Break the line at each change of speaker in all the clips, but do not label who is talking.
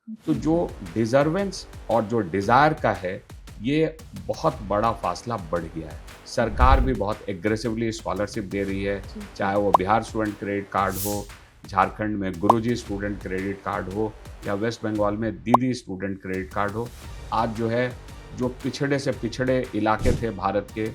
तो जो डिजर्वेंस और जो डिज़ायर का है, ये बहुत बड़ा फासला बढ़ गया है। सरकार भी बहुत एग्रेसिवली स्कॉलरशिप दे रही है,
जी, जी।
चाहे वो बिहार स्टूडेंट क्रेडिट कार्ड हो, झारखंड में गुरुजी स्टूडेंट क्रेडिट कार्ड हो या वेस्ट बंगाल में दीदी स्टूडेंट क्रेडिट कार्ड हो। आज जो है, जो पिछड़े से पिछड़े इलाके थे भारत के,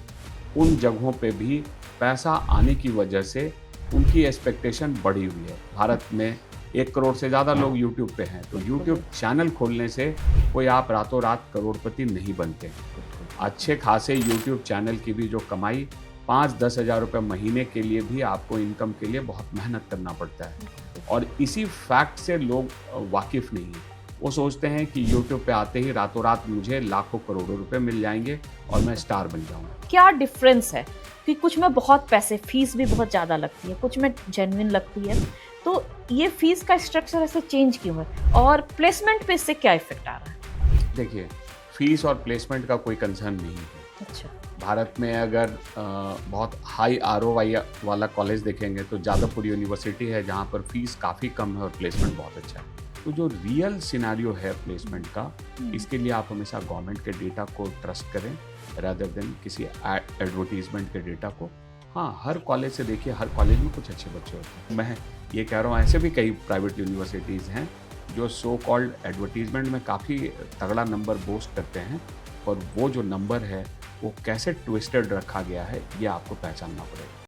उन जगहों पे भी पैसा आने की वजह से उनकी एक्सपेक्टेशन बढ़ी हुई है। भारत में 1 करोड़ से ज़्यादा लोग यूट्यूब पे हैं, तो
बिल्कुल,
यूट्यूब
बिल्कुल,
चैनल खोलने से कोई आप रातों रात करोड़पति नहीं बनते।
बिल्कुल,
अच्छे खासे यूट्यूब चैनल की भी जो कमाई 5-10 हज़ार रुपये महीने के लिए भी आपको इनकम के लिए बहुत मेहनत करना पड़ता है।
बिल्कुल।
और इसी फैक्ट से लोग वाकिफ़ नहीं हैं। वो सोचते हैं कि यूट्यूब पे आते ही रातों रात मुझे लाखों करोड़ों रुपए मिल जाएँगे और मैं स्टार बन जाऊँगा।
क्या डिफरेंस है कि कुछ में बहुत पैसे फीस भी बहुत ज़्यादा लगती है, कुछ में जेन्युइन लगती है, तो ये फीस का स्ट्रक्चर ऐसे चेंज क्यों है और प्लेसमेंट पे इससे क्या इफेक्ट आ रहा है?
देखिए, फ़ीस और प्लेसमेंट का कोई कंसर्न नहीं है।
अच्छा।
भारत में अगर बहुत हाई आरओआई वाला कॉलेज देखेंगे तो जादवपुर यूनिवर्सिटी है, जहाँ पर फीस काफ़ी कम है और प्लेसमेंट बहुत अच्छा है। तो जो रियल सिनेरियो है प्लेसमेंट का, इसके लिए आप हमेशा गवर्नमेंट के डेटा को ट्रस्ट करें रादर देन किसी एडवर्टीजमेंट के डेटा को। हाँ, हर कॉलेज से देखिए, हर कॉलेज में कुछ अच्छे बच्चे होते हैं। मैं ये कह रहा हूँ, ऐसे भी कई प्राइवेट यूनिवर्सिटीज़ हैं जो सो कॉल्ड एडवर्टीजमेंट में काफ़ी तगड़ा नंबर बोस्ट करते हैं, और वो जो नंबर है वो कैसे ट्विस्टेड रखा गया है, ये आपको पहचानना पड़ेगा।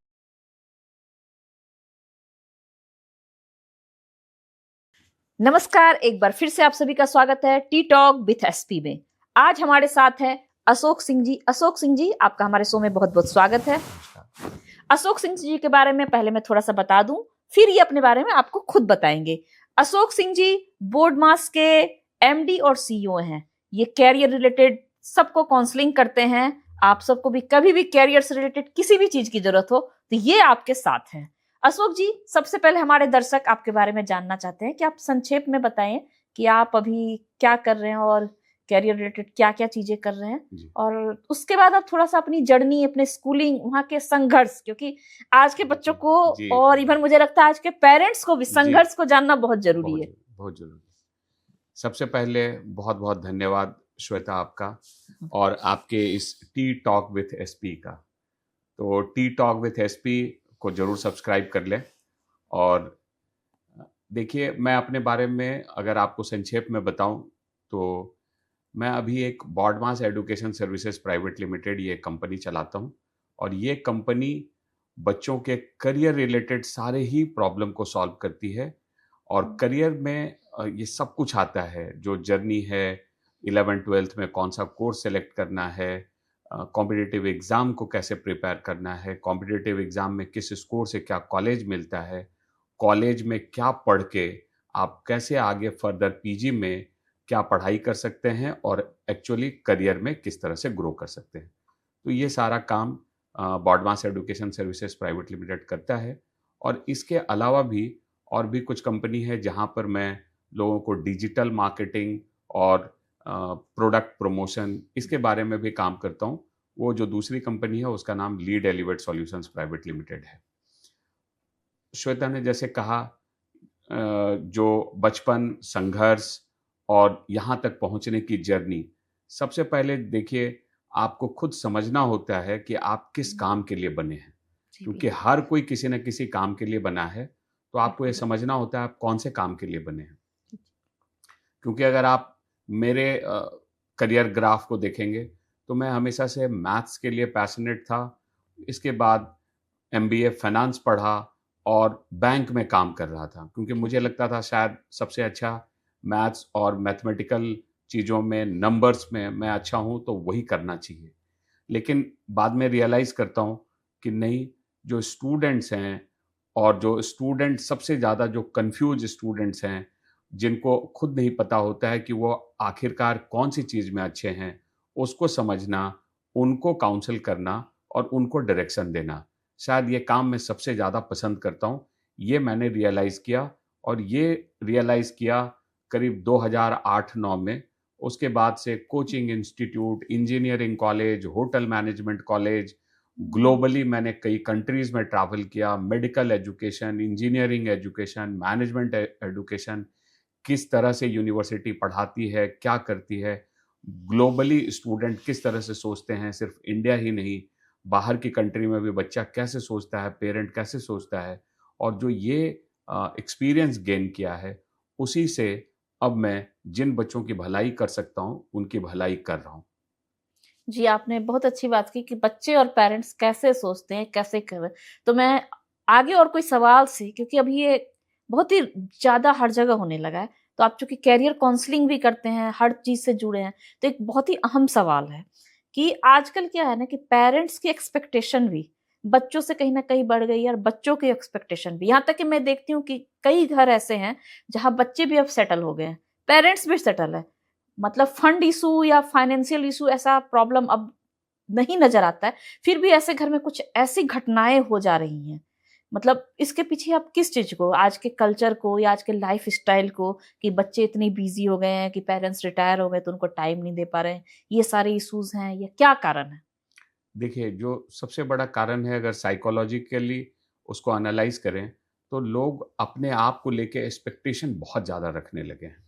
नमस्कार, एक बार फिर से आप सभी का स्वागत है टी टॉक विथ एसपी में। आज हमारे साथ हैं अशोक सिंह जी। अशोक सिंह जी, आपका हमारे शो में बहुत बहुत स्वागत है।
नमस्कार।
अशोक सिंह जी के बारे में पहले मैं थोड़ा सा बता दूं, फिर ये अपने बारे में आपको खुद बताएंगे। अशोक सिंह जी बोर्ड मास के एमडी और सीईओ हैं। ये कैरियर रिलेटेड सबको काउंसलिंग करते हैं। आप सबको भी कभी भी कैरियर से रिलेटेड किसी भी चीज की जरूरत हो तो ये आपके साथ हैं। अशोक जी, सबसे पहले हमारे दर्शक आपके बारे में जानना चाहते हैं कि आप संक्षेप में बताएं कि आप अभी क्या कर रहे हैं और कैरियर रिलेटेड क्या क्या चीजें कर रहे हैं।
जी।
और उसके बाद आप थोड़ा सा अपनी जर्नी, अपने स्कूलिंग, वहाँ के संघर्ष, क्योंकि आज के बच्चों को
जी,
और इवन मुझे लगता है आज के पेरेंट्स को भी
जी,
संघर्ष को जानना बहुत जरूरी है।
बहुत ज़रूरी। सबसे पहले बहुत-बहुत धन्यवाद श्वेता आपका, और आपके इस टी टॉक विथ एसपी का। तो टी टॉक विथ एसपी को ज़रूर सब्सक्राइब कर लें। और देखिए, मैं अपने बारे में अगर आपको संक्षेप में बताऊं, तो मैं अभी एक BODMAS education services private limited ये कंपनी चलाता हूँ। और ये कंपनी बच्चों के करियर रिलेटेड सारे ही प्रॉब्लम को सॉल्व करती है। और करियर में ये सब कुछ आता है, जो जर्नी है, 11th-12th में कौन सा कोर्स सेलेक्ट करना है, कॉम्पिटिटिव एग्ज़ाम को कैसे प्रिपेयर करना है, कॉम्पिटिटिव एग्ज़ाम में किस स्कोर से क्या कॉलेज मिलता है, कॉलेज में क्या पढ़ के आप कैसे आगे फर्दर पीजी में क्या पढ़ाई कर सकते हैं, और एक्चुअली करियर में किस तरह से ग्रो कर सकते हैं। तो ये सारा काम BODMAS education services private limited करता है। और इसके अलावा भी और भी कुछ कंपनी है जहाँ पर मैं लोगों को डिजिटल मार्केटिंग और प्रोडक्ट प्रमोशन, इसके बारे में भी काम करता हूँ। वो जो दूसरी कंपनी है उसका नाम lead elevate solutions private limited है। श्वेता ने जैसे कहा, जो बचपन, संघर्ष और यहाँ तक पहुँचने की जर्नी, सबसे पहले देखिए, आपको खुद समझना होता है कि आप किस काम के लिए बने हैं।
जी,
क्योंकि
बिल्कुल,
हर कोई किसी न किसी काम के लिए बना है, तो आपको ये
बिल्कुल,
समझना होता है आप कौन से काम के लिए बने हैं। क्योंकि अगर आप मेरे करियर ग्राफ को देखेंगे, तो मैं हमेशा से मैथ्स के लिए पैशनेट था। इसके बाद एमबीए फाइनेंस पढ़ा और बैंक में काम कर रहा था, क्योंकि
ठीक
मुझे
है।
लगता था शायद सबसे अच्छा मैथ्स और मैथमेटिकल चीज़ों में, नंबर्स में मैं अच्छा हूँ, तो वही करना चाहिए। लेकिन बाद में रियलाइज़ करता हूँ कि नहीं, जो स्टूडेंट्स हैं, और जो स्टूडेंट सबसे ज़्यादा जो कन्फ्यूज़ स्टूडेंट्स हैं, जिनको खुद नहीं पता होता है कि वो आखिरकार कौन-सी चीज़ में अच्छे हैं, उसको समझना, उनको काउंसल करना और उनको डायरेक्शन देना, शायद ये काम मैं सबसे ज़्यादा पसंद करता हूँ। ये मैंने रियलाइज़ किया, और ये रियलाइज़ किया करीब 2008-9 में। उसके बाद से coaching institute, engineering college, hotel management college, globally मैंने कई कंट्रीज़ में ट्रैवल किया, medical education, engineering education, management education, किस तरह से यूनिवर्सिटी पढ़ाती है, क्या करती है, ग्लोबली स्टूडेंट किस तरह से सोचते हैं, सिर्फ इंडिया ही नहीं, बाहर की कंट्री में भी बच्चा कैसे सोचता है, पेरेंट कैसे सोचता है, और जो ये एक्सपीरियंस गेन किया है, उसी से अब मैं जिन बच्चों की भलाई कर सकता हूँ, उनकी भलाई कर रहा हूँ।
जी, आपने बहुत अच्छी बात की कि बच्चे और पेरेंट्स कैसे सोचते हैं, कैसे कर रहे हैं। तो मैं आगे और कोई सवाल से, क्योंकि अभी ये बहुत ही ज़्यादा हर जगह होने लगा है, तो आप चूँकि करियर काउंसलिंग भी करते हैं, हर चीज़ से जुड़े हैं, तो एक बहुत ही अहम सवाल है कि आजकल क्या है ना कि पेरेंट्स की एक्सपेक्टेशन भी बच्चों से कहीं न कहीं बढ़ गई है और बच्चों की एक्सपेक्टेशन भी। यहाँ तक कि मैं देखती हूँ कि कई घर ऐसे हैं, जहाँ बच्चे भी अब सेटल हो गए हैं, पेरेंट्स भी सेटल है। मतलब फंड इशू या फाइनेंशियल इशू ऐसा प्रॉब्लम अब नहीं नजर आता है, फिर भी ऐसे घर में कुछ ऐसी घटनाएं हो जा रही हैं। मतलब इसके पीछे आप किस चीज को, आज के कल्चर को या आज के लाइफ स्टाइल को, कि बच्चे इतनी बिजी हो गए हैं कि पेरेंट्स रिटायर हो गए तो उनको टाइम नहीं दे पा रहे हैं, ये सारे इश्यूज हैं, ये क्या कारण है?
देखिए, जो सबसे बड़ा कारण है, अगर साइकोलॉजिकली उसको एनालाइज करें, तो लोग अपने आप को लेके एक्सपेक्टेशन बहुत ज़्यादा रखने लगे हैं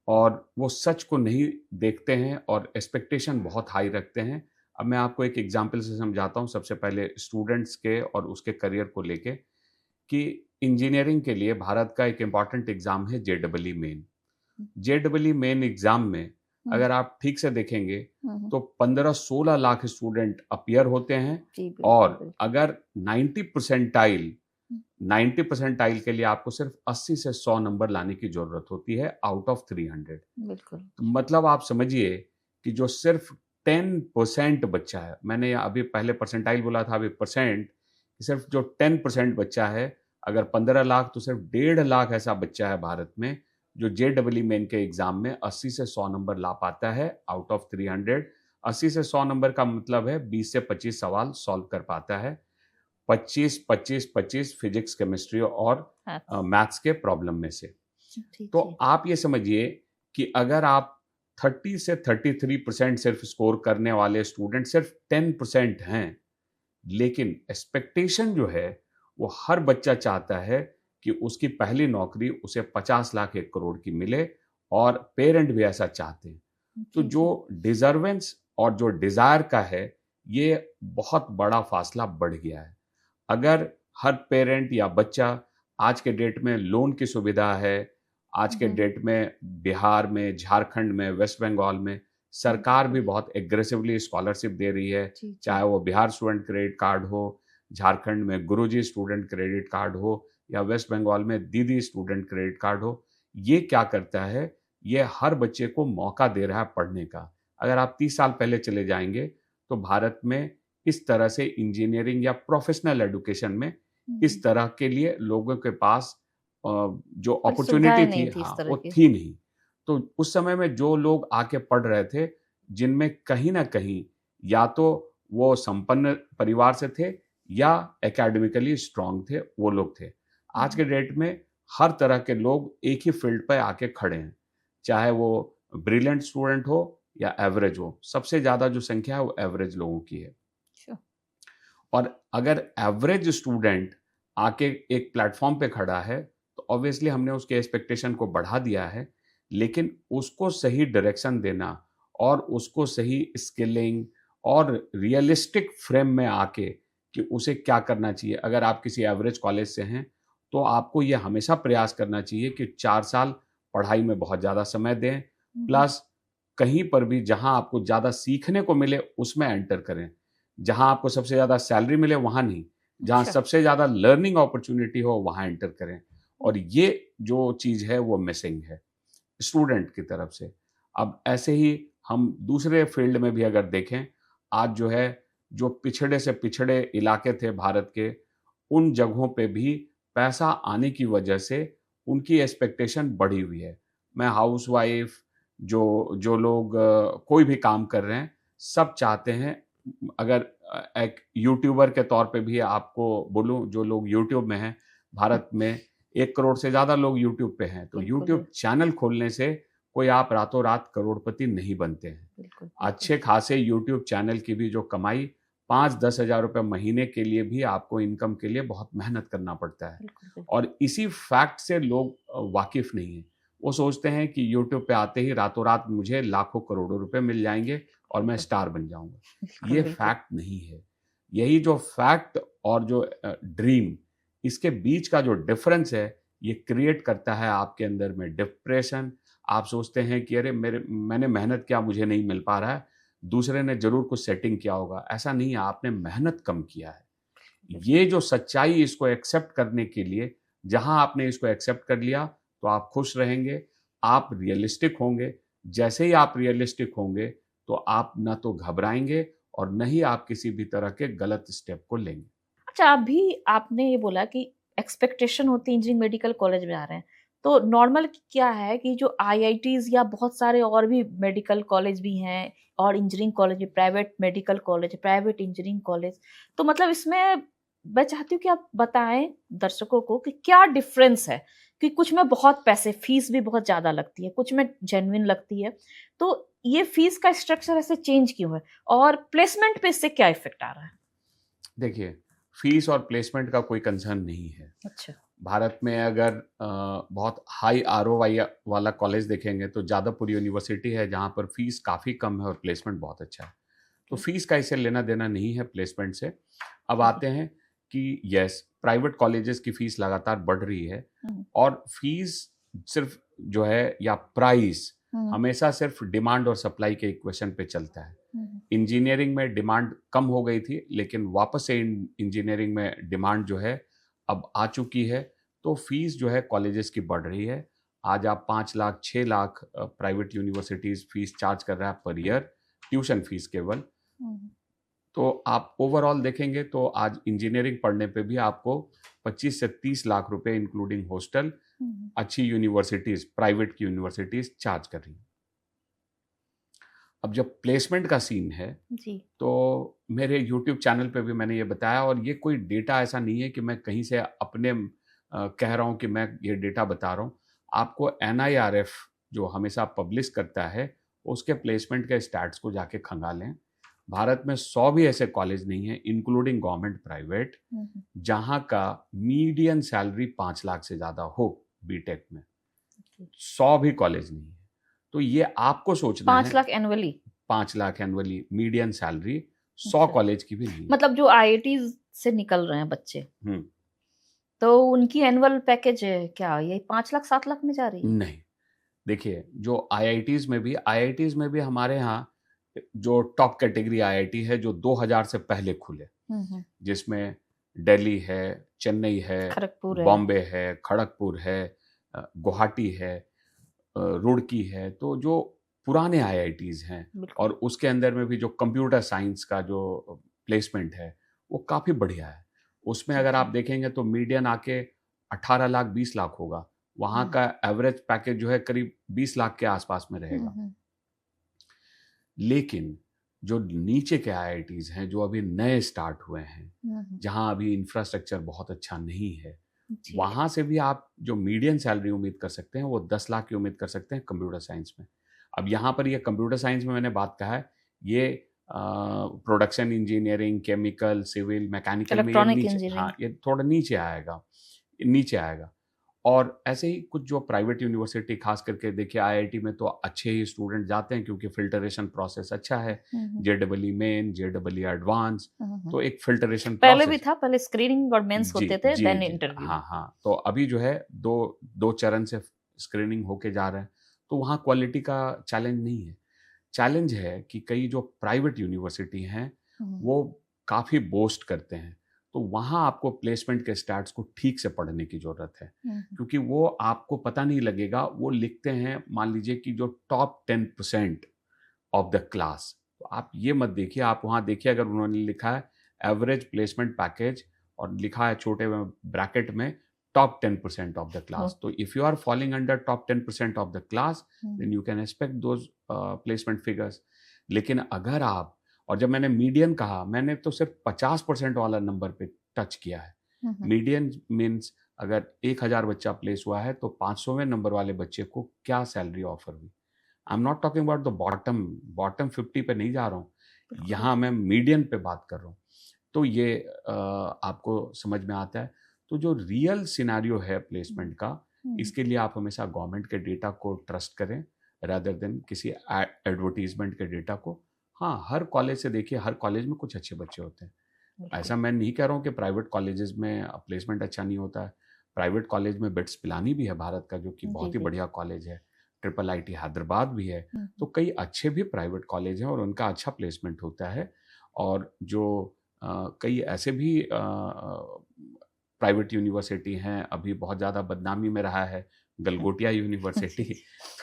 और वो सच को नहीं देखते हैं और एक्सपेक्टेशन बहुत हाई रखते हैं। अब मैं आपको एक एग्जांपल से समझाता हूँ, सबसे पहले स्टूडेंट्स के और उसके करियर को लेके, कि इंजीनियरिंग के लिए भारत का एक इम्पॉर्टेंट एग्ज़ाम है JEE main. JEE main exam में
हम्म,
अगर आप ठीक से देखेंगे
हम्म,
तो 15-16 लाख स्टूडेंट अपीयर होते हैं
जी बिल्कुल
और
बिल्कुल।
अगर 90 परसेंटाइल
हम्म,
90 परसेंटाइल के लिए आपको सिर्फ 80 से 100 नंबर लाने की ज़रूरत होती है आउट ऑफ 300।
बिल्कुल।
तो मतलब आप समझिए कि जो सिर्फ 10% बच्चा है, मैंने अभी पहले परसेंटाइल बोला था, अभी परसेंट, सिर्फ जो 10% बच्चा है, अगर 15 लाख तो सिर्फ 1.5 लाख ऐसा बच्चा है भारत में जो जेईई मेन के एग्जाम में 80 से 100 नंबर ला पाता है आउट ऑफ 300। 80 से 100 नंबर का मतलब है 20 से 25 सवाल सॉल्व कर पाता है, 25 फिजिक्स केमिस्ट्री और
हाँ,
मैथ्स के प्रॉब्लम में से।
जी
तो
जी।
आप ये समझिए कि अगर आप 30 से 33% सिर्फ स्कोर करने वाले स्टूडेंट सिर्फ 10% हैं, लेकिन एक्सपेक्टेशन जो है वो हर बच्चा चाहता है कि उसकी पहली नौकरी उसे 50 लाख 1 करोड़ की मिले और पेरेंट भी ऐसा चाहते हैं। तो
जी
जो
जी।
डिजर्वेंस और जो डिजायर का है, ये बहुत बड़ा फासला बढ़ गया है। अगर हर पेरेंट या बच्चा, आज के डेट में लोन की सुविधा है, आज के
हम्म,
डेट में बिहार में, झारखंड में, वेस्ट बंगाल में सरकार भी
बिल्कुल।
बहुत एग्रेसिवली स्कॉलरशिप दे रही है,
जी जी।
चाहे वो बिहार स्टूडेंट क्रेडिट कार्ड हो, झारखंड में गुरुजी स्टूडेंट क्रेडिट कार्ड हो, या वेस्ट बंगाल में दीदी स्टूडेंट क्रेडिट कार्ड हो। ये क्या करता है, ये हर बच्चे को मौका दे रहा है पढ़ने का। अगर आप 30 साल पहले चले जाएंगे तो भारत में इस तरह से इंजीनियरिंग या प्रोफेशनल एजुकेशन में इस तरह के लिए लोगों के पास जो
कोई
अपॉर्चुनिटी
सुविधाएं नहीं
थी,
थी इस
हाँ,
तरह
वो
की।
थी नहीं। तो उस समय में जो लोग आके पढ़ रहे थे, जिनमें कहीं न कहीं या तो वो संपन्न परिवार से थे या एकेडमिकली स्ट्रॉन्ग थे, वो लोग थे। आज के डेट में हर तरह के लोग एक ही फील्ड पे आके खड़े हैं, चाहे वो ब्रिलियंट स्टूडेंट हो या एवरेज हो। सबसे ज़्यादा जो संख्या है वो एवरेज लोगों की है।
Sure.
और अगर एवरेज स्टूडेंट आके एक प्लेटफॉर्म पे खड़ा है, तो ऑब्वियसली हमने उसके एक्सपेक्टेशन को बढ़ा दिया है, लेकिन उसको सही डायरेक्शन देना और उसको सही स्किलिंग और रियलिस्टिक फ्रेम में आके कि उसे क्या करना चाहिए। अगर आप किसी एवरेज कॉलेज से हैं, तो आपको ये हमेशा प्रयास करना चाहिए कि 4 साल पढ़ाई में बहुत ज़्यादा समय दें, प्लस कहीं पर भी जहाँ आपको ज़्यादा सीखने को मिले, उसमें एंटर करें। जहाँ आपको सबसे ज़्यादा सैलरी मिले वहाँ नहीं, जहाँ
अच्छा।
सबसे ज़्यादा लर्निंग अपॉर्च्युनिटी हो वहाँ एंटर करें। और ये जो चीज़ है वो मिसिंग है स्टूडेंट की तरफ से। अब ऐसे ही हम दूसरे फील्ड में भी अगर देखें, आज जो है, जो पिछड़े से पिछड़े इलाके थे भारत के, उन जगहों पे भी पैसा आने की वजह से उनकी एक्सपेक्टेशन बढ़ी हुई है। मैं हाउसवाइफ, जो जो लोग कोई भी काम कर रहे हैं, सब चाहते हैं। अगर एक यूट्यूबर के तौर पे भी आपको बोलूँ, जो लोग यूट्यूब में हैं, भारत में 1 करोड़ से ज़्यादा लोग यूट्यूब पे हैं, तो
बिल्कुल
यूट्यूब चैनल खोलने से कोई आप रातों-रात करोड़पति नहीं बनते हैं।
बिल्कुल बिल्कुल।
अच्छे खासे यूट्यूब चैनल की भी जो कमाई 5-10 हज़ार रुपए महीने के लिए भी आपको इनकम के लिए बहुत मेहनत करना पड़ता है।
बिल्कुल बिल्कुल।
और इसी फैक्ट से लोग वाकिफ़ नहीं हैं। वो सोचते हैं कि यूट्यूब पे आते ही रातों रात मुझे लाखों करोड़ों रुपए मिल जाएंगे और मैं स्टार बन जाऊंगा।
बिल्कुल
ये
बिल्कुल।
फैक्ट नहीं है। यही जो फैक्ट और जो ड्रीम, इसके बीच का जो डिफरेंस है, ये क्रिएट करता है आपके अंदर में डिप्रेशन। आप सोचते हैं कि अरे मैंने मेहनत किया, मुझे नहीं मिल पा रहा है, दूसरे ने जरूर कुछ सेटिंग किया होगा। ऐसा नहीं है, आपने मेहनत कम किया है। ये जो सच्चाई, इसको एक्सेप्ट करने के लिए, जहां आपने इसको एक्सेप्ट कर लिया तो आप खुश रहेंगे, आप रियलिस्टिक होंगे। जैसे ही आप रियलिस्टिक होंगे तो आप न तो घबराएंगे और न ही आप किसी भी तरह के गलत स्टेप को लेंगे।
अच्छा, अभी आपने ये बोला कि एक्सपेक्टेशन होती है इंजीनियरिंग मेडिकल कॉलेज में आ रहे हैं, तो नॉर्मल क्या है कि जो आईआईटीज या बहुत सारे और भी मेडिकल कॉलेज भी हैं और इंजीनियरिंग कॉलेज भी, private medical college, private engineering college, तो मतलब इसमें मैं चाहती हूँ कि आप बताएं दर्शकों को कि क्या डिफरेंस है, कि कुछ में बहुत पैसे, फीस भी बहुत ज्यादा लगती है, कुछ में जेन्युइन लगती है, तो ये फीस का स्ट्रक्चर ऐसे चेंज क्यों है और प्लेसमेंट पे इससे क्या इफेक्ट आ रहा है?
देखिए, फीस और प्लेसमेंट का कोई कंसर्न नहीं है।
अच्छा।
भारत में अगर बहुत हाई आरओआई वाला कॉलेज देखेंगे तो जादवपुर यूनिवर्सिटी है, जहाँ पर फीस काफ़ी कम है और प्लेसमेंट बहुत अच्छा है। तो फीस का इससे लेना देना नहीं है प्लेसमेंट से। अब आते हैं कि यस, प्राइवेट कॉलेजेस की फीस लगातार बढ़ रही है और फीस सिर्फ जो है या प्राइस हमेशा सिर्फ डिमांड और सप्लाई के इक्वेशन पे चलता है। इंजीनियरिंग में डिमांड कम हो गई थी, लेकिन वापस से इंजीनियरिंग में डिमांड जो है अब आ चुकी है, तो फीस जो है कॉलेजेस की बढ़ रही है। आज आप 5 lakh 6 lakh private universities fees charge कर रहा है पर ईयर, ट्यूशन फीस केवल। तो आप ओवरऑल देखेंगे तो आज इंजीनियरिंग पढ़ने पे भी आपको 25 से 30 लाख रुपए इंक्लूडिंग हॉस्टल अच्छी यूनिवर्सिटीज, प्राइवेट की यूनिवर्सिटीज चार्ज कर रही हैं। अब जब प्लेसमेंट का सीन है
जी।
तो मेरे YouTube चैनल पे भी मैंने ये बताया, और ये कोई डेटा ऐसा नहीं है कि मैं कहीं से अपने कह रहा हूँ कि मैं ये डेटा बता रहा हूँ। आपको NIRF जो हमेशा पब्लिश करता है, उसके प्लेसमेंट के स्टैट्स को जाके खंगालें। भारत में 100 भी ऐसे कॉलेज नहीं है, इंक्लूडिंग गवर्नमेंट प्राइवेट, जहाँ का मीडियन सैलरी 5 लाख से ज़्यादा हो बीटेक में। 100 भी कॉलेज नहीं है। तो ये आपको सोचना है।
5 lakh annually?
5 lakh annually median salary, 100 college की भी नहीं।
मतलब जो आईआईटी से निकल रहे हैं बच्चे, तो उनकी एनुअल पैकेज क्या ये 5 लाख 7 लाख में जा रही है?
नहीं, देखिए, जो आईआईटीज में भी हमारे यहाँ जो टॉप कैटेगरी आईआईटी है जो 2000 से पहले खुले, जिसमें दिल्ली है, चेन्नई है, बॉम्बे है, खड़गपुर है, गुवाहाटी है, रुड़की है, तो जो पुराने आईआईटीज हैं, और उसके अंदर में भी जो कंप्यूटर साइंस का जो प्लेसमेंट है वो काफ़ी बढ़िया है। उसमें अगर आप देखेंगे तो मीडियन आके 18 लाख 20 लाख होगा, वहाँ का एवरेज पैकेज जो है करीब 20 लाख के आसपास में रहेगा। लेकिन जो नीचे के आईआईटीज हैं, जो अभी नए स्टार्ट हुए हैं, जहाँ अभी इंफ्रास्ट्रक्चर बहुत अच्छा नहीं है, वहाँ से भी आप जो मीडियन सैलरी उम्मीद कर सकते हैं वो 10 लाख की उम्मीद कर सकते हैं कंप्यूटर साइंस में। अब यहाँ पर ये कंप्यूटर साइंस में मैंने बात कहा है, ये production engineering, chemical, civil, mechanical में ये थोड़ा नीचे आएगा। और ऐसे ही कुछ जो प्राइवेट यूनिवर्सिटी, खास करके देखिए आईआईटी में तो अच्छे ही स्टूडेंट जाते हैं क्योंकि फिल्टरेशन प्रोसेस अच्छा है, जेडबलई मेन, जेडबली एडवांस, तो एक फिल्टरेशन
पहले भी था, पहले स्क्रीनिंग और मेंस होते थे, देन इंटरव्यू।
हाँ, तो अभी जो है दो चरण से स्क्रीनिंग होके जा रहे हैं, तो वहाँ क्वालिटी का चैलेंज नहीं है। चैलेंज है कि कई जो प्राइवेट यूनिवर्सिटी हैं वो काफ़ी बोस्ट करते हैं, तो वहाँ आपको प्लेसमेंट के स्टैट्स को ठीक से पढ़ने की ज़रूरत है, क्योंकि वो आपको पता नहीं लगेगा। वो लिखते हैं, मान लीजिए कि जो टॉप 10% ऑफ द क्लास, तो आप ये मत देखिए, आप वहाँ देखिए अगर उन्होंने लिखा है एवरेज प्लेसमेंट पैकेज और लिखा है छोटे ब्रैकेट में top 10% of the class. So if you are falling under top 10% of the class, then you can expect those placement figures. लेकिन अगर आप, और जब मैंने मीडियन कहा, मैंने तो सिर्फ 50% वाला नंबर पे टच किया है। मीडियन मीन्स अगर 1000 बच्चा प्लेस हुआ है तो 500वें नंबर वाले बच्चे को क्या सैलरी ऑफर हुई। I am not talking about the bottom 50 पे नहीं जा रहा हूँ, यहाँ मैं मीडियन पे बात कर रहा हूँ। तो ये आपको समझ में आता है। तो जो रियल सिनेरियो है प्लेसमेंट का, इसके लिए आप हमेशा गवर्नमेंट के डेटा को ट्रस्ट करें रादर देन किसी एडवर्टीजमेंट के डेटा को। हाँ, हर कॉलेज से देखिए, हर कॉलेज में कुछ अच्छे बच्चे होते हैं।
बिल्कुल।
ऐसा मैं नहीं कह रहा हूँ कि प्राइवेट कॉलेजेस में प्लेसमेंट अच्छा नहीं होता है। प्राइवेट कॉलेज में बिट्स पिलानी भी है भारत का, जो कि
जी,
बहुत ही
जी।
बढ़िया कॉलेज है। ट्रिपल आईटी हैदराबाद भी है। तो कई अच्छे भी प्राइवेट कॉलेज हैं और उनका अच्छा प्लेसमेंट होता है। और जो कई ऐसे भी प्राइवेट यूनिवर्सिटी हैं, अभी बहुत ज़्यादा बदनामी में रहा है गलगोटिया यूनिवर्सिटी।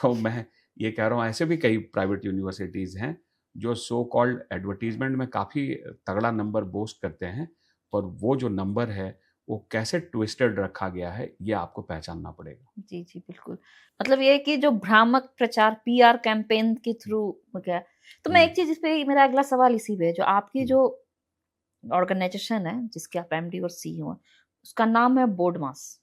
तो मैं ये कह रहा हूँ, ऐसे भी कई प्राइवेट यूनिवर्सिटीज़ हैं जो सो कॉल्ड एडवर्टीजमेंट में काफ़ी तगड़ा नंबर बोस्ट करते हैं, पर वो जो नंबर है वो कैसे ट्विस्टेड रखा गया है, ये आपको पहचानना पड़ेगा।
जी, जी, बिल्कुल। मतलब ये है कि जो भ्रामक प्रचार पीआर कैंपेन के थ्रू हो गया। तो मैं एक चीज़ इस पे, मेरा अगला सवाल इसी पे है, जो आपकी जो ऑर्गेनाइजेशन है, जिसके आप एमडी और सीईओ हैं, उसका नाम है बोर्डमास।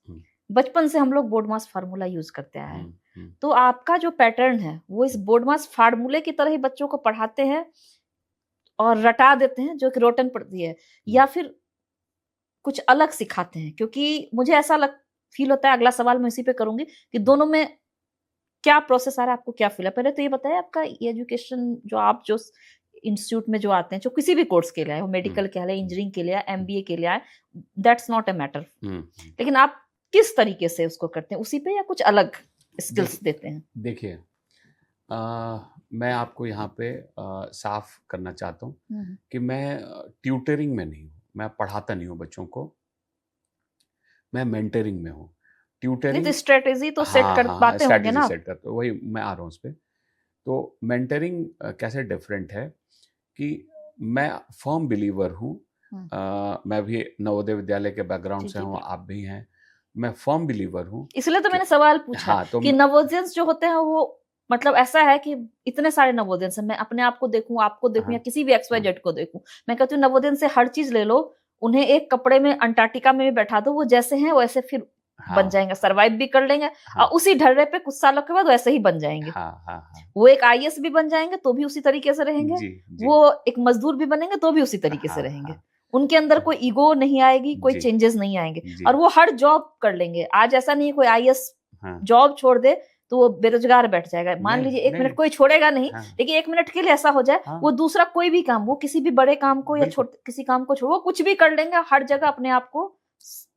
बचपन से हम लोग बोर्डमास फार्मूला यूज़ करते आए हैं। तो आपका जो पैटर्न है, वो इस बोर्डमास फार्मूले की तरह ही बच्चों को पढ़ाते हैं और रटा देते हैं, जो कि रोटन पड़ती है, या फिर कुछ अलग सिखाते हैं? क्योंकि मुझे ऐसा फील होता है, अगला सवाल मैं इसी पे करूंगी, कि दोनों में क्या प्रोसेस आ रहा है, आपको क्या फील है? पहले तो ये बताइए, आपका एजुकेशन जो आप जो इंस्टीट्यूट में जो आते हैं, जो किसी भी कोर्स के लिए आए, वो मेडिकल के लिए, इंजीनियरिंग के लिए, एमबीए के लिए आए, दैट्स नॉट ए मैटर, लेकिन आप किस तरीके से उसको करते हैं, उसी पे, या कुछ अलग स्किल्स देते हैं?
देखिए, मैं आपको यहाँ पे साफ करना चाहता हूँ कि मैं ट्यूटरिंग में नहीं हूँ, मैं पढ़ाता नहीं हूँ बच्चों को, मैं मेंटरिंग में हूँ। ट्यूटरिंग
तो स्ट्रेटेजी तो सेट कर पाते होंगे ना आप?
सेट करते, वही मैं आ रहा हूँ उस पर। तो मेंटरिंग कैसे डिफरेंट है कि मैं फर्म बिलीवर हूँ। मैं भी नवोदय विद्यालय के बैकग्राउंड से हूँ, आप भी हैं। मैं फर्म बिलीवर हूँ,
इसलिए तो मैंने सवाल पूछा।
हाँ, तो
कि नवोदयंस जो होते हैं, वो मतलब ऐसा है कि इतने सारे नवोदयंस हैं, मैं अपने आप को देखूं, आपको देखूं, या किसी भी XYZ को देखूं, मैं कहती हूँ नवोदयन से हर चीज ले लो, उन्हें एक कपड़े में अंटार्कटिका में भी बैठा दो, वो जैसे हैं वैसे फिर बन जाएंगे, सरवाइव भी कर लेंगे, और उसी ढर्रे पे कुछ सालों के बाद वैसे ही बन जाएंगे। वो एक IAS भी बन जाएंगे तो भी उसी तरीके से रहेंगे, वो एक मजदूर भी बनेंगे तो भी उसी तरीके से रहेंगे। उनके अंदर कोई ईगो नहीं आएगी, कोई चेंजेस नहीं आएंगे, और वो हर जॉब कर लेंगे। आज ऐसा नहीं है कोई IAS जॉब छोड़ दे तो वो बेरोजगार बैठ जाएगा। मान लीजिए 1 मिनट कोई छोड़ेगा नहीं, लेकिन 1 मिनट के लिए ऐसा हो जाए, वो दूसरा कोई भी काम, वो किसी भी बड़े काम को या किसी काम को छोड़, वो कुछ भी कर लेंगे, हर जगह अपने आप को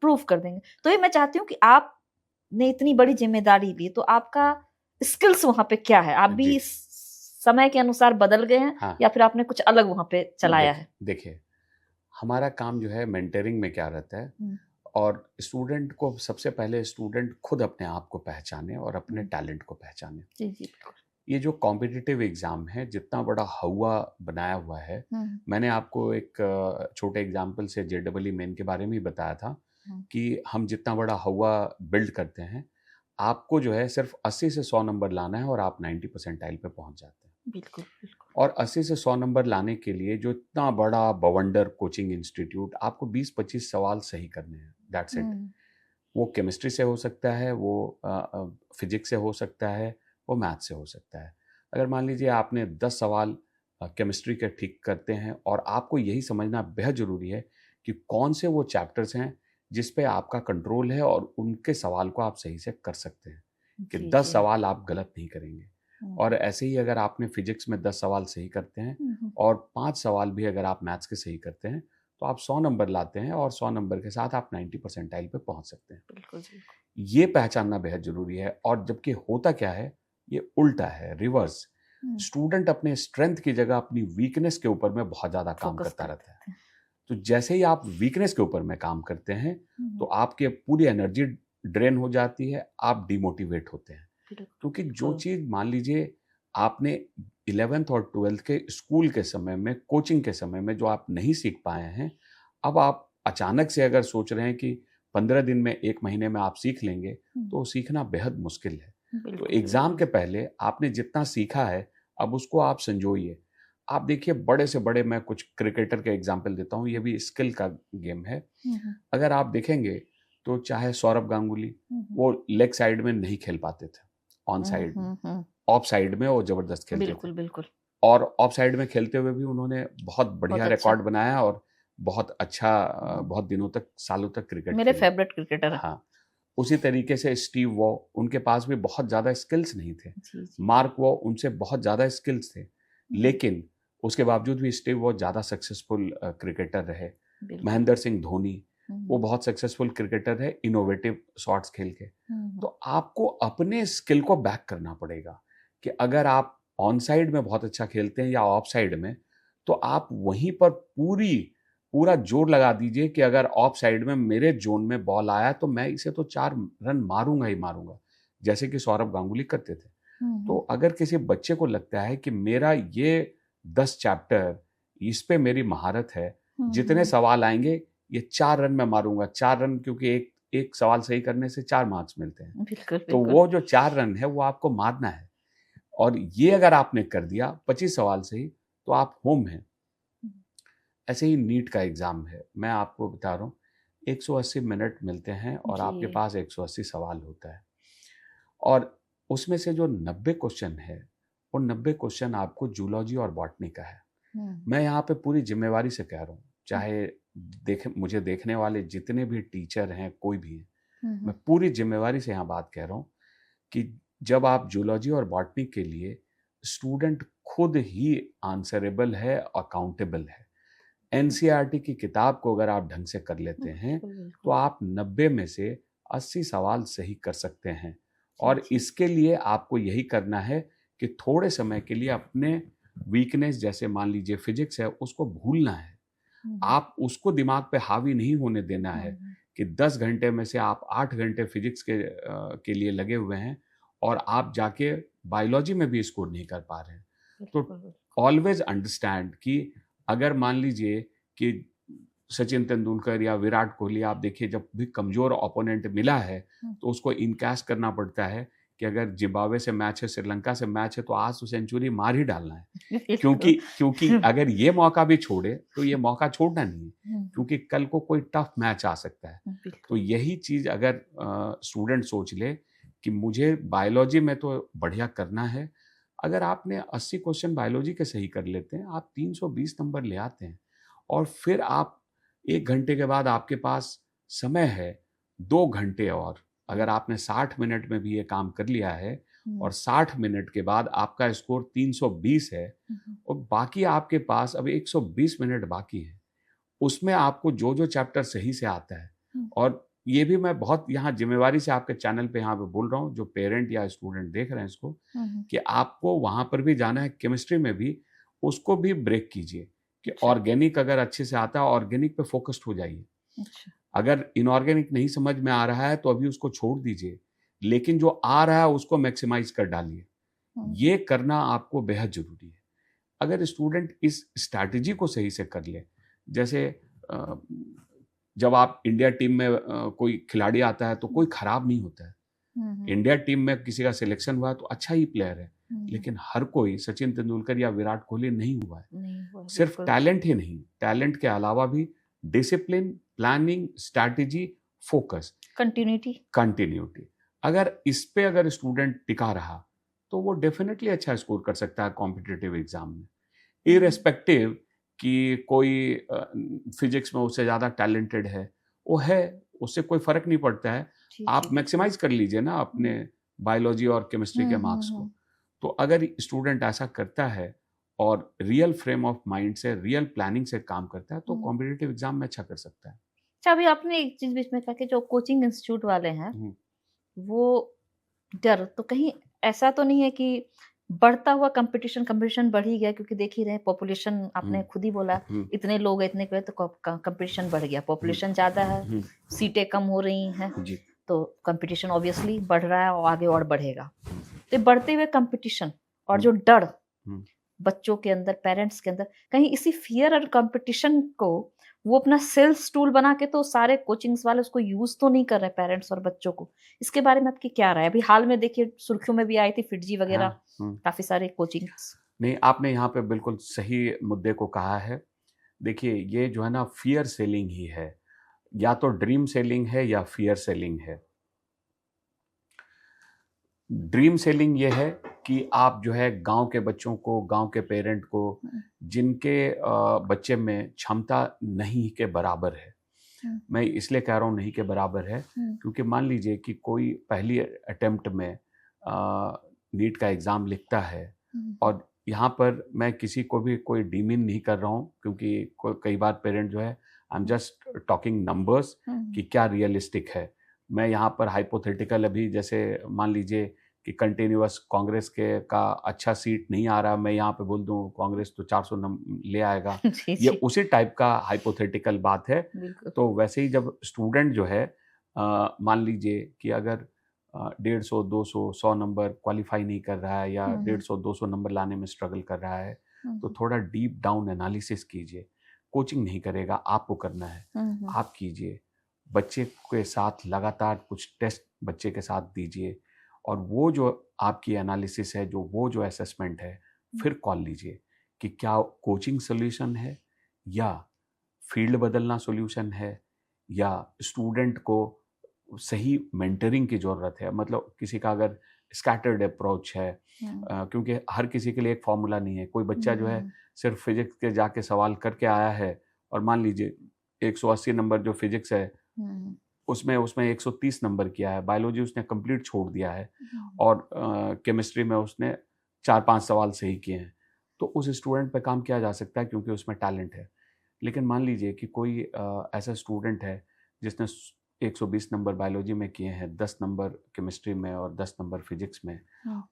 प्रूव कर देंगे। तो ये मैं चाहती हूँ कि आपने इतनी बड़ी जिम्मेदारी ली, तो आपका स्किल्स वहां पे क्या है? आप भी समय के अनुसार बदल गए हैं, या फिर आपने कुछ अलग वहां पे चलाया है?
देखिए, हमारा काम जो है मेंटरिंग में क्या रहता है, और स्टूडेंट को सबसे पहले स्टूडेंट खुद अपने आप को पहचाने और अपने टैलेंट को पहचाने।
जी, जी, बिल्कुल।
ये जो कॉम्पिटिटिव एग्जाम है, जितना बड़ा हवा बनाया हुआ है, मैंने आपको एक छोटे एग्जाम्पल से JEE मेन के बारे में ही बताया था कि हम जितना बड़ा हवा बिल्ड करते हैं, आपको जो है सिर्फ 80 से 100 नंबर लाना है और आप 90 परसेंटाइल पे पहुंच जाते हैं।
बिल्कुल, बिल्कुल।
और 80 से 100 नंबर लाने के लिए जो इतना बड़ा बवंडर कोचिंग इंस्टीट्यूट, आपको 20-25 सवाल सही करने हैं, दैट्स इट। वो केमिस्ट्री से हो सकता है, वो फिजिक्स से हो सकता है, वो मैथ से हो सकता है। अगर मान लीजिए आपने 10 सवाल केमिस्ट्री के ठीक करते हैं, और आपको यही समझना बेहद ज़रूरी है कि कौन से वो चैप्टर्स हैं जिस पे आपका कंट्रोल है और उनके सवाल को आप सही से कर सकते हैं, कि 10 सवाल आप गलत नहीं करेंगे। और ऐसे ही अगर आपने फिजिक्स में 10 सवाल सही करते हैं और 5 सवाल भी अगर आप मैथ्स के सही करते हैं, तो आप 100 नंबर लाते हैं, और 100 नंबर के साथ आप 90 परसेंटाइल पे पहुंच सकते हैं।
बिल्कुल।
ये पहचानना बेहद जरूरी है। और जबकि होता क्या है, ये उल्टा है, रिवर्स। स्टूडेंट अपने स्ट्रेंथ की जगह अपनी वीकनेस के ऊपर में बहुत ज्यादा काम करता रहता है। तो जैसे ही आप वीकनेस के ऊपर में काम करते हैं, तो आपकी पूरी एनर्जी ड्रेन हो जाती है, आप डिमोटिवेट होते हैं। क्योंकि जो चीज मान लीजिए आपने 11th और 12th के स्कूल के समय में, कोचिंग के समय में जो आप नहीं सीख पाए हैं, अब आप अचानक से अगर सोच रहे हैं कि 15 दिन में, 1 महीने में आप सीख लेंगे, तो सीखना बेहद मुश्किल है। तो एग्जाम के पहले आपने जितना सीखा है, अब उसको आप संजोइए। आप देखिए, बड़े से बड़े, मैं कुछ क्रिकेटर के एग्जाम्पल देता हूँ, ये भी स्किल का गेम है। अगर आप देखेंगे तो चाहे सौरभ गांगुली, वो लेग साइड में नहीं खेल पाते थे, ऑन साइड में, ऑफ साइड में वो जबरदस्त खेलते थे।
बिल्कुल।
और ऑफ साइड में खेलते हुए भी उन्होंने बहुत बढ़िया रिकॉर्ड बनाया, और बहुत अच्छा, बहुत दिनों तक, सालों तक क्रिकेट
मेरे फेवरेट क्रिकेटर।
हाँ, उसी तरीके से स्टीव वॉ, उनके पास भी बहुत ज़्यादा स्किल्स नहीं थे।
जी, जी।
मार्क वॉ, उनसे बहुत ज़्यादा स्किल्स थे, लेकिन उसके बावजूद भी स्टीव वॉ ज़्यादा सक्सेसफुल क्रिकेटर रहे।
बिल्कुल।
महेंद्र सिंह धोनी, वो बहुत सक्सेसफुल क्रिकेटर है, इनोवेटिव शॉट्स खेल के। तो आपको अपने स्किल को बैक करना पड़ेगा कि अगर आप ऑन साइड में बहुत अच्छा खेलते हैं या ऑफ साइड में, तो आप वहीं पर पूरा जोर लगा दीजिए कि अगर ऑफ साइड में मेरे जोन में बॉल आया तो मैं इसे तो 4 रन मारूंगा ही मारूंगा, जैसे कि सौरभ गांगुली करते थे। तो अगर किसी बच्चे को लगता है कि मेरा ये 10 चैप्टर, इस पे मेरी महारत है, जितने सवाल आएंगे ये 4 रन में मारूंगा, 4 रन, क्योंकि एक सवाल सही करने से 4 मार्क्स मिलते हैं।
बिल्कुल,
तो वो जो 4 रन है वो आपको मारना है, और ये अगर आपने कर दिया 25 सवाल से ही, तो आप होम हैं। ऐसे ही नीट का एग्जाम है, मैं आपको बता रहा हूँ, 180 मिनट मिलते हैं और आपके पास 180 सवाल होता है, और उसमें से जो 90 क्वेश्चन है, वो 90 क्वेश्चन आपको जूलॉजी और बॉटनी का है। मैं यहाँ पे पूरी जिम्मेवारी से कह रहा हूँ, चाहे मुझे देखने वाले जितने भी टीचर हैं, कोई भी है, मैं पूरी जिम्मेवारी से यहाँ बात कह रहा हूँ कि जब आप जूलॉजी और बॉटनी के लिए, स्टूडेंट खुद ही आंसरेबल है, अकाउंटेबल है। एनसीईआरटी की किताब को अगर आप ढंग से कर लेते हैं तो आप 90 में से 80 सवाल सही कर सकते हैं। और इसके लिए आपको यही करना है कि थोड़े समय के लिए अपने वीकनेस, जैसे मान लीजिए फिजिक्स है, उसको भूलना है। आप उसको दिमाग पे हावी नहीं होने देना है कि 10 घंटे में से आप 8 घंटे फिजिक्स के लिए लगे हुए हैं और आप जाके बायोलॉजी में भी स्कोर नहीं कर पा रहे हैं। तो ऑलवेज अंडरस्टैंड कि अगर मान लीजिए कि सचिन तेंदुलकर या विराट कोहली, आप देखिए जब भी कमजोर ओपोनेंट मिला है तो उसको इनकैश करना पड़ता है कि अगर जिम्बाब्वे से मैच है, श्रीलंका से मैच है, तो आज तो सेंचुरी मार ही डालना है। क्योंकि अगर ये मौका भी छोड़े तो ये मौका छोड़ना नहीं है, क्योंकि कल को कोई टफ मैच आ सकता है। तो यही चीज अगर स्टूडेंट सोच ले कि मुझे बायोलॉजी में तो बढ़िया करना है, अगर आपने 80 क्वेश्चन बायोलॉजी के सही कर लेते हैं, आप 320 नंबर ले आते हैं, और फिर आप 1 घंटे के बाद आपके पास समय है 2 घंटे, और अगर आपने 60 मिनट में भी ये काम कर लिया है और 60 मिनट के बाद आपका स्कोर 320 है और बाकी आपके पास अब 120 मिनट बाकी है, उसमें आपको जो जो चैप्टर सही से आता है, और ये भी मैं बहुत यहाँ जिम्मेवारी से आपके चैनल पे यहाँ पे बोल रहा हूँ, जो पेरेंट या स्टूडेंट देख रहे हैं इसको, कि आपको वहां पर भी जाना है, केमिस्ट्री में भी उसको भी ब्रेक कीजिए कि ऑर्गेनिक अगर अच्छे से आता है, ऑर्गेनिक पे फोकस्ड हो जाइए। अगर इनऑर्गेनिक नहीं समझ में आ रहा है तो अभी उसको छोड़ दीजिए, लेकिन जो आ रहा है उसको मैक्सिमाइज कर डालिए। ये करना आपको बेहद जरूरी है। अगर स्टूडेंट इस स्ट्रैटेजी को सही से कर ले, जैसे जब आप इंडिया टीम में कोई खिलाड़ी आता है तो कोई खराब नहीं होता है। इंडिया टीम में किसी का सिलेक्शन हुआ तो अच्छा ही प्लेयर है, लेकिन हर कोई सचिन तेंदुलकर या विराट कोहली नहीं हुआ है। सिर्फ टैलेंट ही नहीं, टैलेंट के अलावा भी discipline, planning, strategy, focus, continuity, अगर इस पे अगर स्टूडेंट टिका रहा तो वो डेफिनेटली अच्छा स्कोर कर सकता है कॉम्पिटिटिव एग्जाम में, इररेस्पेक्टिव कि कोई फिजिक्स में उससे ज्यादा टैलेंटेड है, वो है, उससे कोई फर्क नहीं पड़ता है। आप मैक्सिमाइज कर लीजिए ना अपने बायोलॉजी और केमिस्ट्री के मार्क्स को। तो अगर स्टूडेंट ऐसा करता है और रियल फ्रेम ऑफ माइंड से, रियल प्लानिंग से काम करता है, तो कॉम्पिटिटिव एग्जाम में अच्छा कर सकता है।
अच्छा, अभी आपने एक चीज बीच में कहा कि जो कोचिंग इंस्टीट्यूट वाले हैं वो डर, तो कहीं ऐसा तो नहीं है कि बढ़ता हुआ कंपटीशन बढ़ ही गया, क्योंकि देख ही रहे पॉपुलेशन, आपने खुद ही बोला इतने लोग हैं, इतने तो कंपटीशन बढ़ गया, पॉपुलेशन ज्यादा है, सीटें कम हो रही हैं, तो कंपटीशन ऑब्वियसली बढ़ रहा है और आगे और बढ़ेगा। तो बढ़ते हुए कंपटीशन और जो डर बच्चों के अंदर, पेरेंट्स के अंदर, कहीं इसी फियर और कंपटीशन को वो अपना सेल्स टूल बना के तो सारे कोचिंग्स वाले उसको यूज तो नहीं कर रहे पेरेंट्स और बच्चों को। इसके बारे में आपकी क्या राय है? अभी हाल में देखिए सुर्खियों में भी आई थी फिटजी वगैरह, काफी सारे कोचिंग्स।
नहीं, आपने यहाँ पे बिल्कुल सही मुद्दे को कहा है। देखिए, ये जो है ना, फियर सेलिंग ही है, या तो ड्रीम सेलिंग है या फियर सेलिंग है। ड्रीम सेलिंग ये है कि आप जो है गांव के बच्चों को, गांव के पेरेंट को, जिनके बच्चे में क्षमता नहीं के बराबर है, मैं इसलिए कह रहा हूँ नहीं के बराबर है, क्योंकि मान लीजिए कि कोई पहली अटेम्प्ट में नीट का एग्ज़ाम लिखता है, और यहाँ पर मैं किसी को भी कोई डीमीन नहीं कर रहा हूँ, क्योंकि कई बार पेरेंट जो है, I am just talking numbers कि क्या रियलिस्टिक है। मैं यहाँ पर हाइपोथेटिकल, अभी जैसे मान लीजिए कि कंटिन्यूअस कांग्रेस के का अच्छा सीट नहीं आ रहा, मैं यहाँ पे बोल दूँ कांग्रेस तो 400 ले आएगा, ये उसी टाइप का हाइपोथेटिकल बात है। तो वैसे ही जब स्टूडेंट जो है, मान लीजिए कि अगर 150, 200, 100 नंबर क्वालिफाई नहीं कर रहा है, या 150, 200 नंबर लाने में स्ट्रगल कर रहा है, तो थोड़ा डीप डाउन एनालिसिस कीजिए। कोचिंग नहीं करेगा, आपको करना है, आप कीजिए। बच्चे के साथ लगातार कुछ टेस्ट बच्चे के साथ दीजिए, और वो जो आपकी एनालिसिस है, जो असेसमेंट है, फिर कॉल लीजिए कि क्या कोचिंग सोल्यूशन है, या फील्ड बदलना सोल्यूशन है, या स्टूडेंट को सही मेंटरिंग की ज़रूरत है। मतलब किसी का अगर स्कैटर्ड अप्रोच है, क्योंकि हर किसी के लिए एक फॉर्मूला नहीं है। कोई बच्चा जो है सिर्फ फिजिक्स के जाके सवाल करके आया है, और मान लीजिए 180 नंबर जो फिजिक्स है उसमें 130 नंबर किया है, बायोलॉजी उसने कंप्लीट छोड़ दिया है, और केमिस्ट्री में उसने 4-5 सवाल सही किए हैं, तो उस स्टूडेंट पे काम किया जा सकता है, क्योंकि उसमें टैलेंट है। लेकिन मान लीजिए कि कोई ऐसा स्टूडेंट है जिसने 120 नंबर बायोलॉजी में किए हैं, 10 नंबर केमिस्ट्री में और 10 नंबर फिजिक्स में,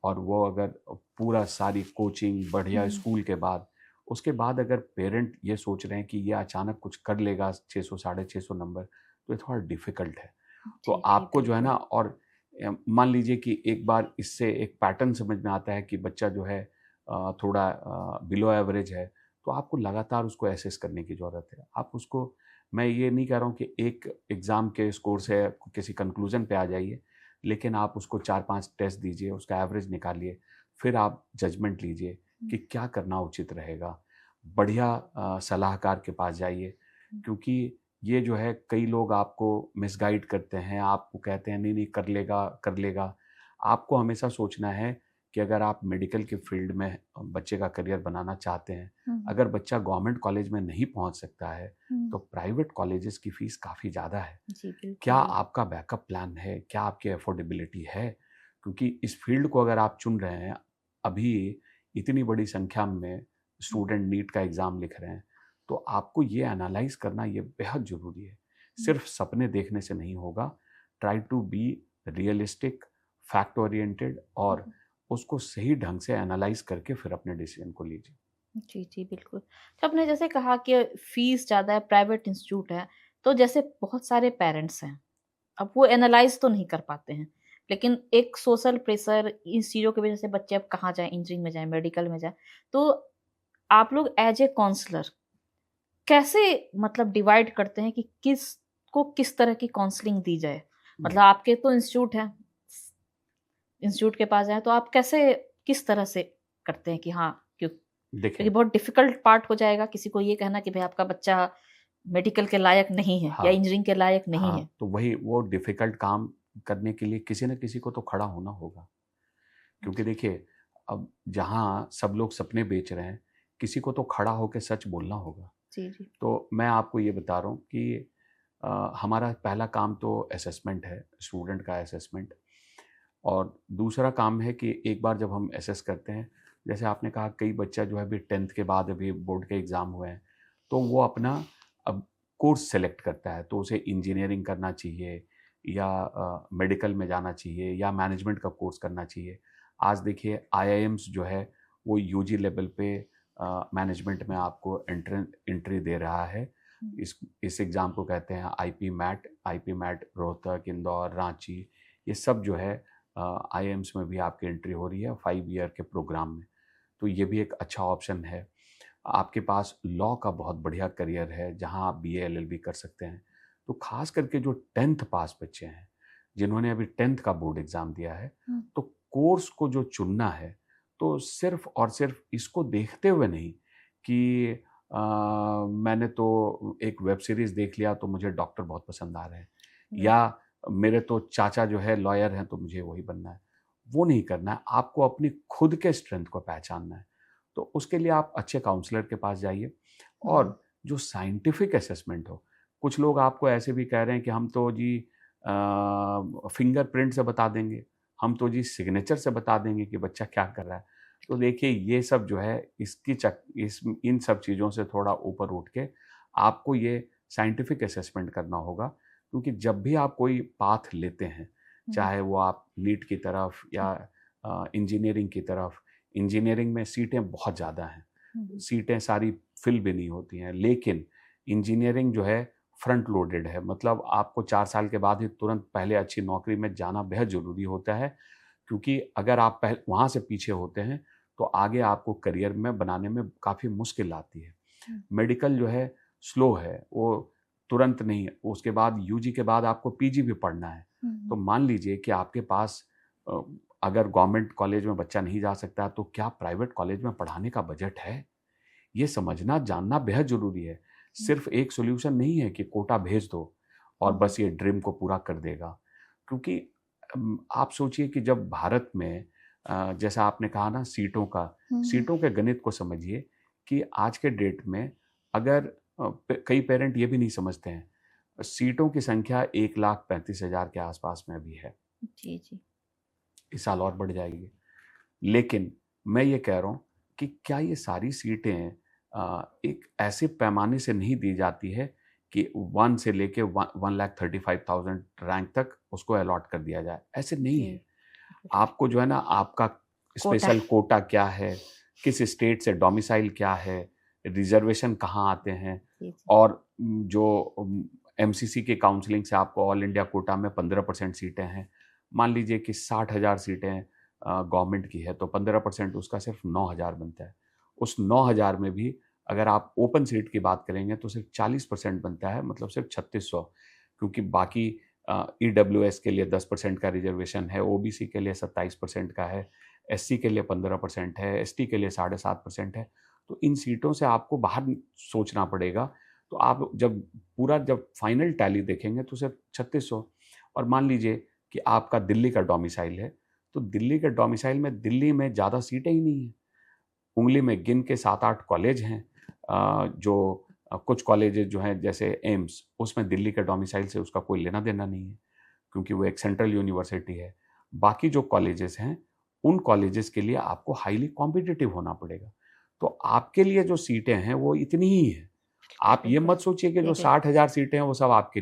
और वो अगर पूरा सारी कोचिंग बढ़िया स्कूल के बाद, उसके बाद अगर पेरेंट ये सोच रहे हैं कि ये अचानक कुछ कर लेगा 600 650 नंबर, तो ये थोड़ा डिफिकल्ट है। तो आपको जो है ना, और मान लीजिए कि एक बार इससे एक पैटर्न समझ में आता है कि बच्चा जो है थोड़ा बिलो एवरेज है, तो आपको लगातार उसको एसेस करने की ज़रूरत है। आप उसको, मैं ये नहीं कह रहा हूँ कि एक एग्ज़ाम के स्कोर से किसी कंक्लूजन पे आ जाइए, लेकिन आप उसको 4-5 टेस्ट दीजिए, उसका एवरेज निकालिए, फिर आप जजमेंट लीजिए कि क्या करना उचित रहेगा। बढ़िया सलाहकार के पास जाइए, क्योंकि ये जो है कई लोग आपको मिसगाइड करते हैं, आपको कहते हैं नहीं कर लेगा। आपको हमेशा सोचना है कि अगर आप मेडिकल के फील्ड में बच्चे का करियर बनाना चाहते हैं, अगर बच्चा गवर्नमेंट कॉलेज में नहीं पहुंच सकता है, तो प्राइवेट कॉलेजेस की फीस काफ़ी ज़्यादा है। क्या आपका बैकअप प्लान है? क्या आपकी अफोर्डेबिलिटी है? क्योंकि इस फील्ड को अगर आप चुन रहे हैं, अभी इतनी बड़ी संख्या में स्टूडेंट नीट का एग्ज़ाम लिख रहे हैं, तो आपको ये एनालाइज करना ये बेहद ज़रूरी है। सिर्फ सपने देखने से नहीं होगा। Try to be realistic, fact oriented, और उसको सही ढंग से एनालाइज करके फिर अपने डिसीजन को लीजिए।
जी बिल्कुल। तो आपने जैसे कहा कि फीस ज़्यादा है, प्राइवेट इंस्टीट्यूट है, तो जैसे बहुत सारे पेरेंट्स हैं, अब वो एनालाइज तो नहीं कर पाते हैं, लेकिन एक सोशल प्रेशर, इन चीज़ों की वजह से बच्चे अब कहाँ जाएँ, इंजीनियरिंग में जाएँ, मेडिकल में जाएँ, तो आप लोग एज ए काउंसलर कैसे मतलब डिवाइड करते हैं कि किस तरह की काउंसलिंग दी जाए? मतलब आपके तो इंस्टीट्यूट है, इंस्टीट्यूट के पास जाए, तो आप कैसे, किस तरह से करते हैं कि हाँ, क्योंकि बहुत डिफिकल्ट पार्ट हो जाएगा किसी को ये कहना कि भाई आपका बच्चा मेडिकल के लायक नहीं है, या इंजीनियरिंग के लायक नहीं है।
तो वही, वो डिफिकल्ट काम करने के लिए किसी न किसी को तो खड़ा होना होगा, क्योंकि देखिए अब जहाँ सब लोग सपने बेच रहे हैं, किसी को तो खड़ा होकर सच बोलना होगा।
जी।
तो मैं आपको ये बता रहा हूँ कि हमारा पहला काम तो असेसमेंट है, स्टूडेंट का असेसमेंट, और दूसरा काम है कि एक बार जब हम असेस करते हैं, जैसे आपने कहा कई बच्चा जो है अभी 10th के बाद अभी बोर्ड के एग्ज़ाम हुए हैं, तो वो अपना अब कोर्स सेलेक्ट करता है, तो उसे इंजीनियरिंग करना चाहिए, या मेडिकल में जाना चाहिए, या मैनेजमेंट का कोर्स करना चाहिए। आज देखिए IIMs जो है वो UG लेवल पे मैनेजमेंट में आपको एंट्री दे रहा है। इस एग्ज़ाम को कहते हैं IP मैट रोहतक, इंदौर, रांची, ये सब जो है IIMs में भी आपकी एंट्री हो रही है 5 ईयर के प्रोग्राम में। तो ये भी एक अच्छा ऑप्शन है। आपके पास लॉ का बहुत बढ़िया करियर है, जहां आप BA LLB कर सकते हैं। तो खास करके जो 10th पास बच्चे हैं, जिन्होंने अभी 10th का बोर्ड एग्ज़ाम दिया है, तो कोर्स को जो चुनना है, तो सिर्फ और सिर्फ इसको देखते हुए नहीं कि मैंने तो एक वेब सीरीज़ देख लिया तो मुझे डॉक्टर बहुत पसंद आ रहे हैं, या मेरे तो चाचा जो है लॉयर हैं तो मुझे वही बनना है, वो नहीं करना है। आपको अपनी खुद के स्ट्रेंथ को पहचानना है। तो उसके लिए आप अच्छे काउंसलर के पास जाइए, और जो साइंटिफिक असेसमेंट हो, कुछ लोग आपको ऐसे भी कह रहे हैं कि हम तो जी फिंगरप्रिंट से बता देंगे, हम तो जी सिग्नेचर से बता देंगे कि बच्चा क्या कर रहा है। तो देखिए ये सब जो है इन सब चीज़ों से थोड़ा ऊपर उठ के आपको ये साइंटिफिक असेसमेंट करना होगा, क्योंकि जब भी आप कोई पाथ लेते हैं, चाहे वो आप नीट की तरफ या इंजीनियरिंग की तरफ, इंजीनियरिंग में सीटें बहुत ज़्यादा हैं, सीटें सारी फिल भी नहीं होती हैं, लेकिन इंजीनियरिंग जो है फ्रंट लोडेड है, मतलब आपको 4 साल के बाद ही तुरंत पहले अच्छी नौकरी में जाना बेहद ज़रूरी होता है, क्योंकि अगर आप पहले वहाँ से पीछे होते हैं तो आगे आपको करियर में बनाने में काफ़ी मुश्किल आती है। मेडिकल जो है स्लो है, वो तुरंत नहीं है, उसके बाद यूजी के बाद आपको पीजी भी पढ़ना है। तो मान लीजिए कि आपके पास अगर गवर्नमेंट कॉलेज में बच्चा नहीं जा सकता तो क्या प्राइवेट कॉलेज में पढ़ाने का बजट है? ये समझना जानना बेहद ज़रूरी है। सिर्फ एक सॉल्यूशन नहीं है कि कोटा भेज दो और बस ये ड्रीम को पूरा कर देगा, क्योंकि आप सोचिए कि जब भारत में जैसा आपने कहा ना सीटों के गणित को समझिए कि आज के डेट में अगर कई पेरेंट ये भी नहीं समझते हैं, सीटों की संख्या 1,35,000 के आसपास में अभी है।
जी जी,
इस साल और बढ़ जाएगी। लेकिन मैं ये कह रहा हूँ कि क्या ये सारी सीटें एक ऐसे पैमाने से नहीं दी जाती है कि 1 से लेके 1,35,000 रैंक तक उसको अलॉट कर दिया जाए? ऐसे नहीं है। आपको जो है ना, आपका स्पेशल कोटा क्या है, किस स्टेट से डोमिसाइल क्या है, रिजर्वेशन कहाँ आते हैं, और जो एमसीसी के काउंसलिंग से आपको ऑल इंडिया कोटा में 15% सीटें हैं। मान लीजिए कि 60,000 सीटें गवर्नमेंट की है तो 15% उसका सिर्फ 9,000 बनता है। उस 9,000 में भी अगर आप ओपन सीट की बात करेंगे तो सिर्फ 40% बनता है, मतलब सिर्फ 3600, क्योंकि बाकी ईडब्ल्यूएस के लिए 10% का रिजर्वेशन है, ओबीसी के लिए 27% का है, एससी के लिए 15% है, एसटी के लिए 7.5% है। तो इन सीटों से आपको बाहर सोचना पड़ेगा। तो आप जब फाइनल टैली देखेंगे तो सिर्फ 3600। और मान लीजिए कि आपका दिल्ली का डोमिसाइल है, तो दिल्ली के डोमिसाइल में दिल्ली में ज़्यादा सीटें ही नहीं हैं, उंगली में गिन के 7-8 कॉलेज हैं। जो कुछ कॉलेजेस जो हैं जैसे एम्स, उसमें दिल्ली के डोमिसाइल से उसका कोई लेना देना नहीं है, क्योंकि वो एक सेंट्रल यूनिवर्सिटी है। बाकी जो कॉलेजेस हैं उन कॉलेजेस के लिए आपको हाईली कॉम्पिटिटिव होना पड़ेगा। तो आपके लिए जो सीटें हैं वो इतनी ही है। आप ये मत सोचिए कि जो 60,000 सीटें हैं वो सब आपके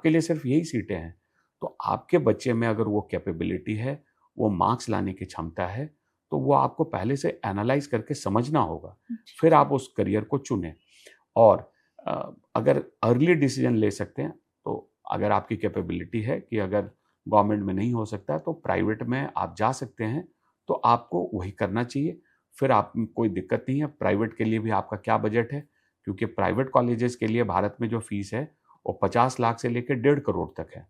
लिए सिर्फ यही सीटें हैं। तो आपके बच्चे में अगर वो कैपेबिलिटी है, वो मार्क्स लाने की क्षमता है, तो वो आपको पहले से एनालाइज करके समझना होगा, फिर आप उस करियर को चुनें। और अगर अर्ली डिसीजन ले सकते हैं तो अगर आपकी कैपेबिलिटी है कि अगर गवर्नमेंट में नहीं हो सकता तो प्राइवेट में आप जा सकते हैं, तो आपको वही करना चाहिए। फिर आप कोई दिक्कत नहीं है। प्राइवेट के लिए भी आपका क्या बजट है, क्योंकि प्राइवेट कॉलेजेस के लिए भारत में जो फीस है वो 50 लाख से लेकर 1.5 करोड़ तक है।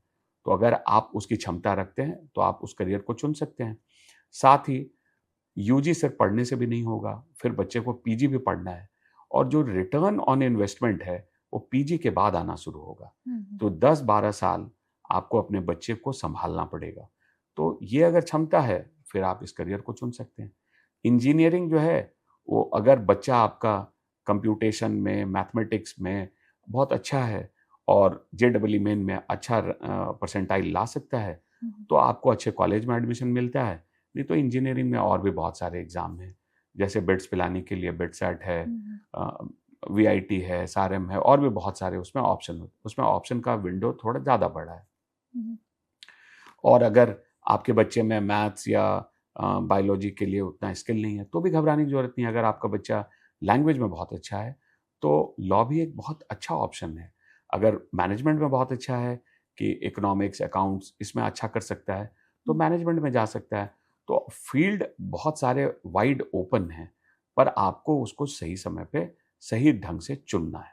तो अगर आप उसकी क्षमता रखते हैं तो आप उस करियर को चुन सकते हैं। साथ ही यूजी सिर्फ पढ़ने से भी नहीं होगा, फिर बच्चे को पीजी भी पढ़ना है, और जो रिटर्न ऑन इन्वेस्टमेंट है वो पीजी के बाद आना शुरू होगा। तो 10-12 साल आपको अपने बच्चे को संभालना पड़ेगा। तो ये अगर क्षमता है फिर आप इस करियर को चुन सकते हैं। इंजीनियरिंग जो है वो अगर बच्चा आपका कंप्यूटेशन में, मैथमेटिक्स में बहुत अच्छा है और जेईई मेन में अच्छा परसेंटाइल ला सकता है, तो आपको अच्छे कॉलेज में एडमिशन मिलता है। नहीं तो इंजीनियरिंग में और भी बहुत सारे एग्जाम हैं, जैसे बिट्स पिलाने के लिए बिटसेट है, वीआईटी है, एसआरएम है, और भी बहुत सारे उसमें ऑप्शन का विंडो थोड़ा ज़्यादा बड़ा है। और अगर आपके बच्चे में मैथ्स या बायोलॉजी के लिए उतना स्किल नहीं है तो भी घबराने की जरूरत नहीं है। अगर आपका बच्चा लैंग्वेज में बहुत अच्छा है तो लॉ भी एक बहुत अच्छा ऑप्शन है। अगर मैनेजमेंट में बहुत अच्छा है कि इकोनॉमिक्स, अकाउंट्स, इसमें अच्छा कर सकता है तो मैनेजमेंट में जा सकता है। तो फील्ड बहुत सारे वाइड ओपन हैं, पर आपको उसको सही समय पे सही ढंग से चुनना है।